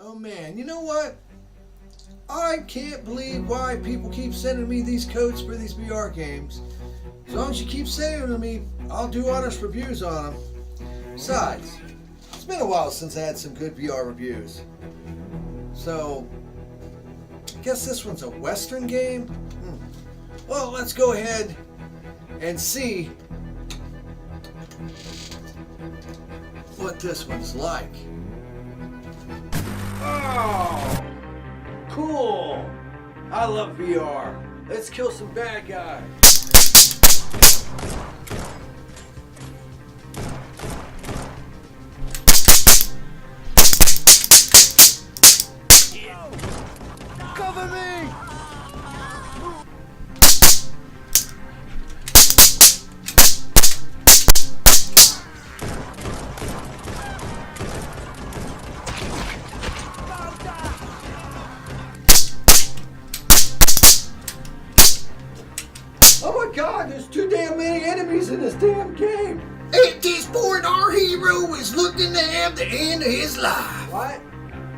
Oh man, you know what? I can't believe why people keep sending me these codes for these VR games. As long as you keep sending them to me, I'll do honest reviews on them. Besides, it's been a while since I had some good VR reviews. So, I guess this one's a Western game? Well, let's go ahead and see what this one's like. Oh! Cool! I love VR. Let's kill some bad guys. Cover me! Oh my god, there's too damn many enemies in this damn game! At this point, our hero is looking to have the end of his life. What?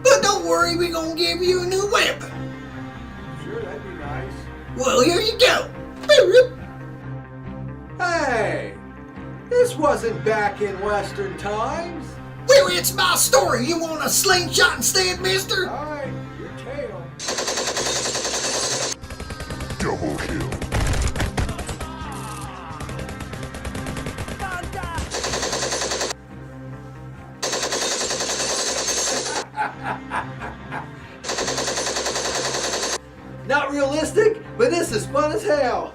But don't worry, we're gonna give you a new weapon. Sure, that'd be nice. Well, here you go. Hey! This wasn't back in Western times. Well, it's my story. You want a slingshot instead, mister? Alright, your tail. Double kill. Not realistic, but this is fun as hell.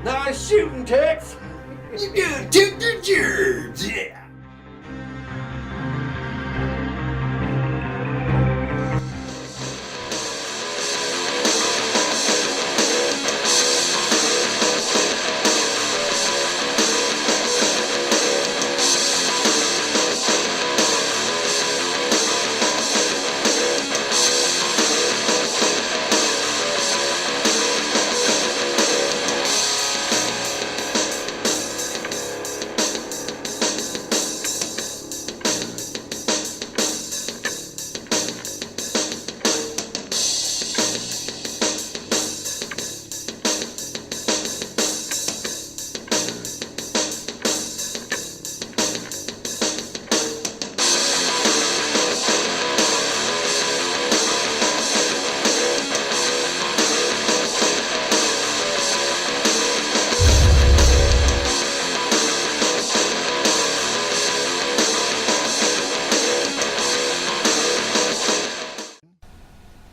Nice shooting, Tex. You done took the germs, yeah.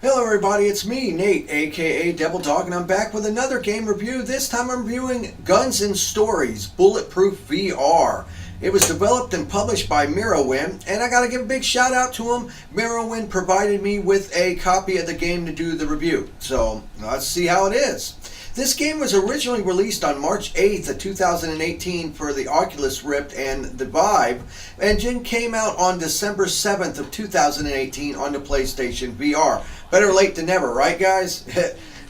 Hello everybody, it's me, Nate, aka Devil Dog, and I'm back with another game review. This time I'm reviewing Guns'N'Stories, Bulletproof VR. It was developed and published by Mirrorwind, and I gotta give a big shout out to them. Mirrorwind provided me with a copy of the game to do the review, so let's see how it is. This game was originally released on March 8th of 2018 for the Oculus Rift and the Vive, and then came out on December 7th of 2018 on the PlayStation VR. Better late than never, right guys?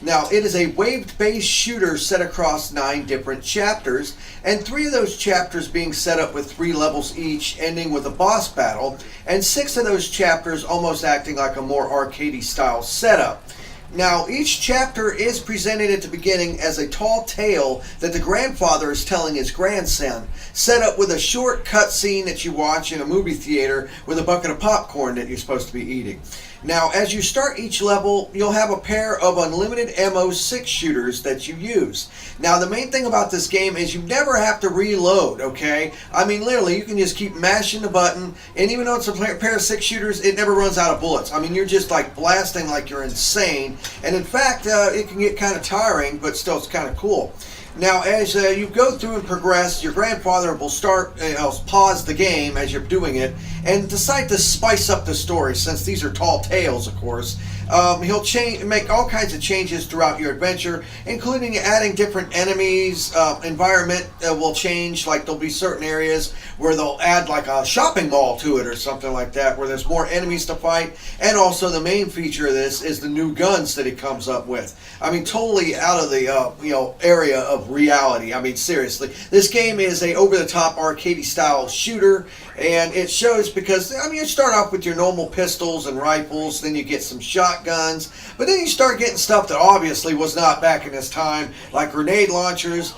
Now, it is a wave-based shooter set across 9 different chapters, and 3 of those chapters being set up with 3 levels each, ending with a boss battle, and 6 of those chapters almost acting like a more arcadey style setup. Now, each chapter is presented at the beginning as a tall tale that the grandfather is telling his grandson, set up with a short cutscene that you watch in a movie theater with a bucket of popcorn that you're supposed to be eating. Now, as you start each level, you'll have a pair of unlimited ammo 6-shooters that you use. Now, the main thing about this game is you never have to reload, okay? I mean, literally, you can just keep mashing the button, and even though it's a pair of 6-shooters, it never runs out of bullets. I mean, you're just like blasting like you're insane, and in fact, it can get kind of tiring, but still it's kind of cool. Now, as you go through and progress, your grandfather will pause the game as you're doing it and decide to spice up the story, since these are tall tales, of course. He'll make all kinds of changes throughout your adventure, including adding different enemies. Environment will change, like there'll be certain areas where they'll add like a shopping mall to it or something like that, where there's more enemies to fight. And also the main feature of this is the new guns that he comes up with. I mean, totally out of the area of reality. I mean, seriously, this game is a over-the-top arcadey style shooter, and it shows because you start off with your normal pistols and rifles, then you get some shotguns, but then you start getting stuff that obviously was not back in this time, like grenade launchers,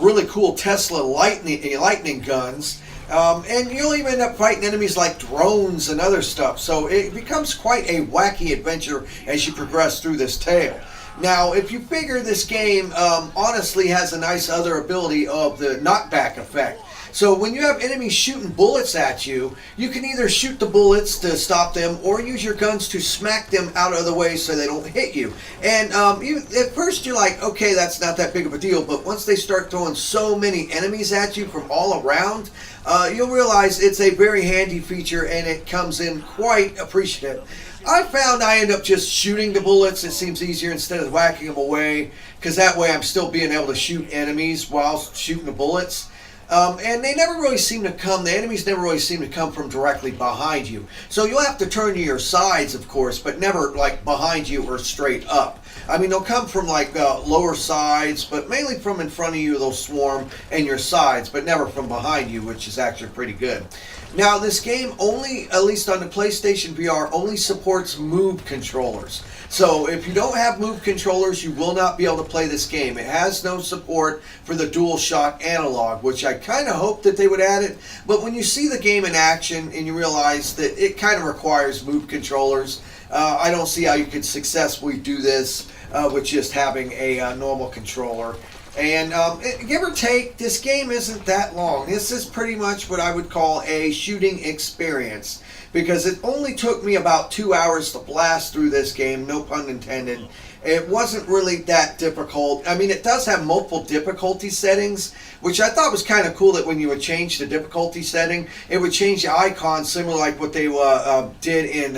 really cool Tesla lightning guns. And you'll even end up fighting enemies like drones and other stuff. So it becomes quite a wacky adventure as you progress through this tale. Now, if you figure this game honestly has a nice other ability of the knockback effect. So when you have enemies shooting bullets at you, you can either shoot the bullets to stop them or use your guns to smack them out of the way so they don't hit you. And at first you're like, okay, that's not that big of a deal. But once they start throwing so many enemies at you from all around, you'll realize it's a very handy feature and it comes in quite appreciative. I found I end up just shooting the bullets. It seems easier instead of whacking them away, because that way I'm still being able to shoot enemies while shooting the bullets. And they never really seem to come, the enemies never really seem to come from directly behind you. So you'll have to turn to your sides, of course, but never like behind you or straight up. I mean, they'll come from like lower sides, but mainly from in front of you, they'll swarm, and your sides, but never from behind you, which is actually pretty good. Now, this game only, at least on the PlayStation VR, only supports Move controllers. So if you don't have Move controllers, you will not be able to play this game. It has no support for the DualShock analog, which I kind of hoped that they would add it. But when you see the game in action and you realize that it kind of requires Move controllers, I don't see how you could successfully do this with just having a normal controller. And give or take, this game isn't that long. This is pretty much what I would call a shooting experience, because it only took me about 2 hours to blast through this game, no pun intended. It wasn't really that difficult. I mean, it does have multiple difficulty settings, which I thought was kind of cool, that when you would change the difficulty setting, it would change the icon, similar like what they did in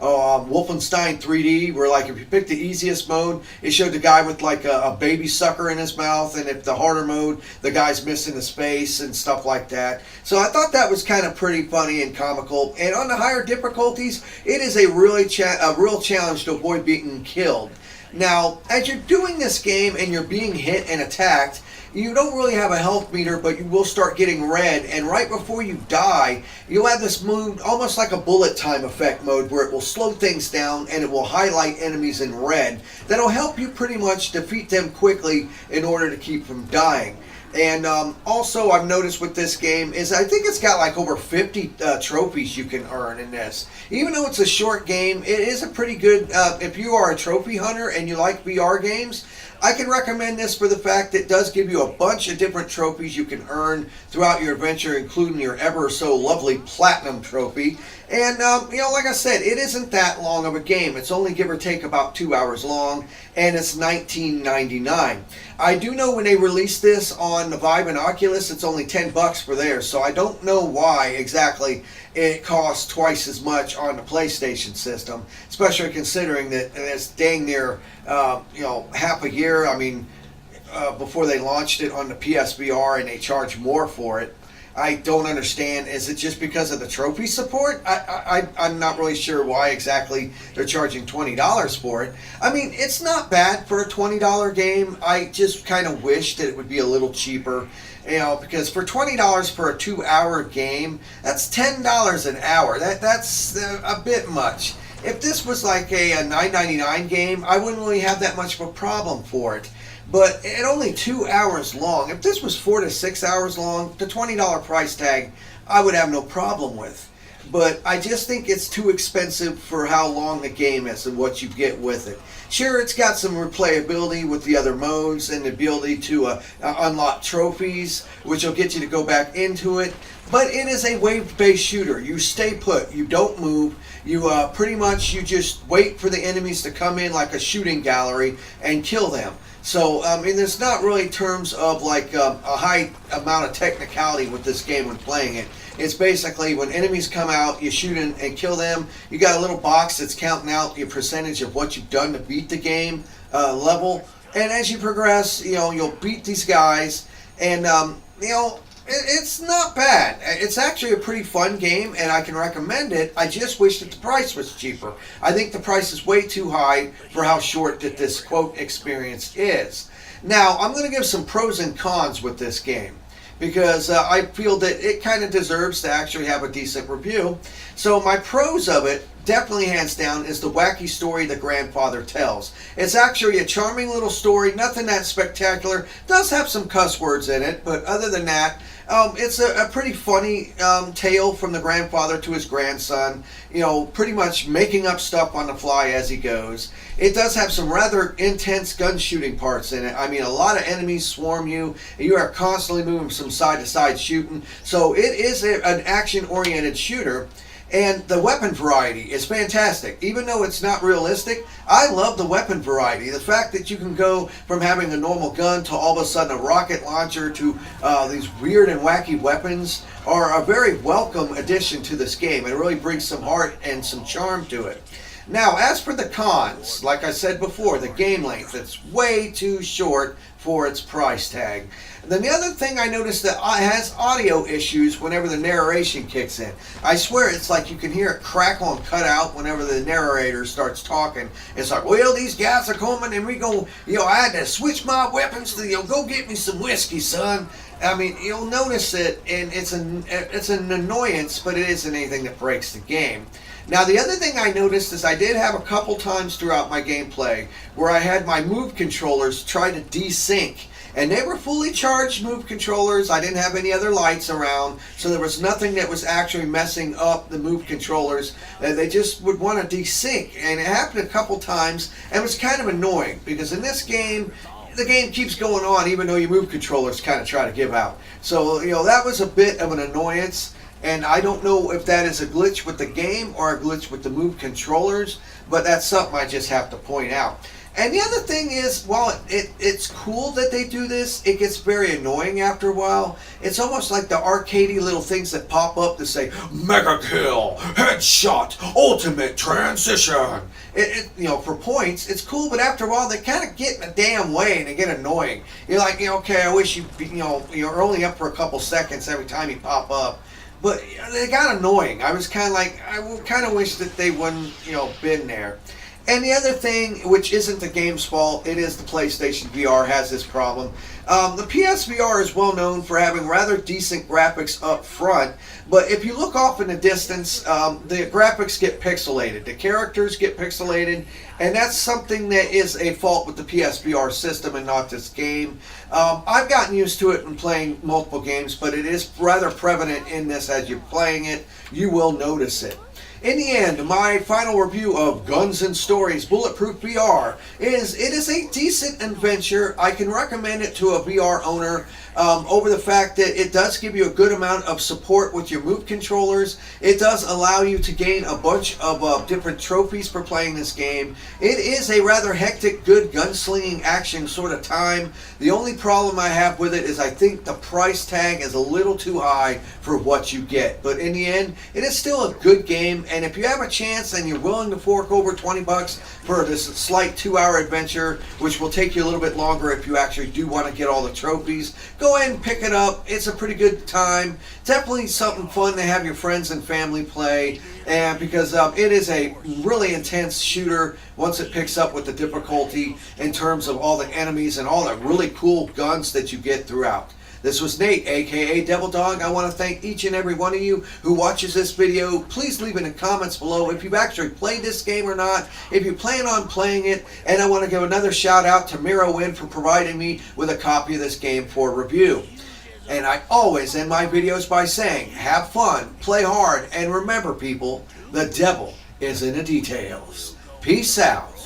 Wolfenstein 3D, where like if you pick the easiest mode, it showed the guy with like a baby sucker in his mouth, and if the harder mode, the guy's missing his face and stuff like that. So I thought that was kind of pretty funny and comical. And on the higher difficulties, it is a really real challenge to avoid being killed. Now, as you're doing this game and you're being hit and attacked, you don't really have a health meter, but you will start getting red, and right before you die, you'll have this mode, almost like a bullet time effect mode, where it will slow things down and it will highlight enemies in red. That'll help you pretty much defeat them quickly in order to keep from dying. And also, I've noticed with this game is I think it's got like over 50 trophies you can earn in this. Even though it's a short game, it is a pretty good, if you are a trophy hunter and you like VR games, I can recommend this for the fact that it does give you a bunch of different trophies you can earn throughout your adventure, including your ever so lovely platinum trophy. And, like I said, it isn't that long of a game. It's only give or take about 2 hours long, and it's $19.99. I do know when they released this on the Vive and Oculus, it's only $10 for theirs, so I don't know why exactly it costs twice as much on the PlayStation system, especially considering that it's dang near, half a year. I mean, before they launched it on the PSVR, and they charge more for it. I don't understand. Is it just because of the trophy support? I'm not really sure why exactly they're charging $20 for it. I mean, it's not bad for a $20 game. I just kind of wish that it would be a little cheaper, because for $20 for a 2-hour game, that's $10 an hour. That's a bit much. If this was like a $9.99 game, I wouldn't really have that much of a problem for it. But at only 2 hours long, if this was 4 to 6 hours long, the $20 price tag I would have no problem with. But I just think it's too expensive for how long the game is and what you get with it. Sure, it's got some replayability with the other modes and the ability to unlock trophies, which will get you to go back into it. But it is a wave-based shooter. You stay put. You don't move. You pretty much you just wait for the enemies to come in like a shooting gallery and kill them. So, there's not really terms of like a high amount of technicality with this game when playing it. It's basically when enemies come out, you shoot and kill them. You got a little box that's counting out your percentage of what you've done to beat the game level. And as you progress, you'll beat these guys. And, it's not bad. It's actually a pretty fun game, and I can recommend it. I just wish that the price was cheaper. I think the price is way too high for how short that this quote experience is. Now, I'm going to give some pros and cons with this game, because I feel that it kind of deserves to actually have a decent review. So my pros of it, definitely hands down, is the wacky story the grandfather tells. It's actually a charming little story, nothing that spectacular. Does have some cuss words in it, but other than that, it's a pretty funny tale from the grandfather to his grandson, pretty much making up stuff on the fly as he goes. It does have some rather intense gun shooting parts in it. I mean, a lot of enemies swarm you, and you are constantly moving from side to side shooting. So it is an action-oriented shooter. And the weapon variety is fantastic. Even though it's not realistic, I love the weapon variety. The fact that you can go from having a normal gun to all of a sudden a rocket launcher to these weird and wacky weapons are a very welcome addition to this game. It really brings some heart and some charm to it. Now, as for the cons, like I said before, the game length, it's way too short for its price tag. Then the other thing I noticed that it has audio issues whenever the narration kicks in. I swear it's like you can hear it crackle and cut out whenever the narrator starts talking. It's like, well, these guys are coming and we go, I had to switch my weapons to, go get me some whiskey, son. I mean, you'll notice it, and it's an annoyance, but it isn't anything that breaks the game. Now, the other thing I noticed is I did have a couple times throughout my gameplay where I had my move controllers try to desync. And they were fully charged move controllers. I didn't have any other lights around, so there was nothing that was actually messing up the move controllers. They just would want to desync. And it happened a couple times, and it was kind of annoying, because in this game, the game keeps going on even though your move controllers kind of try to give out. So, that was a bit of an annoyance. And I don't know if that is a glitch with the game or a glitch with the move controllers, but that's something I just have to point out. And the other thing is, while it's cool that they do this, it gets very annoying after a while. It's almost like the arcadey little things that pop up to say, Mega Kill, Headshot, Ultimate Transition. For points, it's cool, but after a while, they kind of get in the damn way and they get annoying. You're like, okay, I wish you're only up for a couple seconds every time you pop up. But they got annoying. I was kind of like, I kind of wish that they wouldn't, been there. And the other thing, which isn't the game's fault, it is the PlayStation VR has this problem. The PSVR is well known for having rather decent graphics up front, but if you look off in the distance, the graphics get pixelated. The characters get pixelated, and that's something that is a fault with the PSVR system and not this game. I've gotten used to it in playing multiple games, but it is rather prevalent in this. As you're playing it, you will notice it. In the end, my final review of Guns''N''Stories Bulletproof VR is it is a decent adventure. I can recommend it to a VR owner over the fact that it does give you a good amount of support with your move controllers. It does allow you to gain a bunch of different trophies for playing this game. It is a rather hectic, good gunslinging action sort of time. The only problem I have with it is I think the price tag is a little too high for what you get. But in the end, it is still a good game. And if you have a chance and you're willing to fork over $20 for this slight 2-hour adventure, which will take you a little bit longer if you actually do want to get all the trophies, go ahead and pick it up. It's a pretty good time. Definitely something fun to have your friends and family play, and because it is a really intense shooter once it picks up with the difficulty in terms of all the enemies and all the really cool guns that you get throughout. This was Nate, aka Devil Dog. I want to thank each and every one of you who watches this video. Please leave in the comments below if you've actually played this game or not, if you plan on playing it, and I want to give another shout out to Mirrowin for providing me with a copy of this game for review. And I always end my videos by saying, have fun, play hard, and remember people, the devil is in the details. Peace out.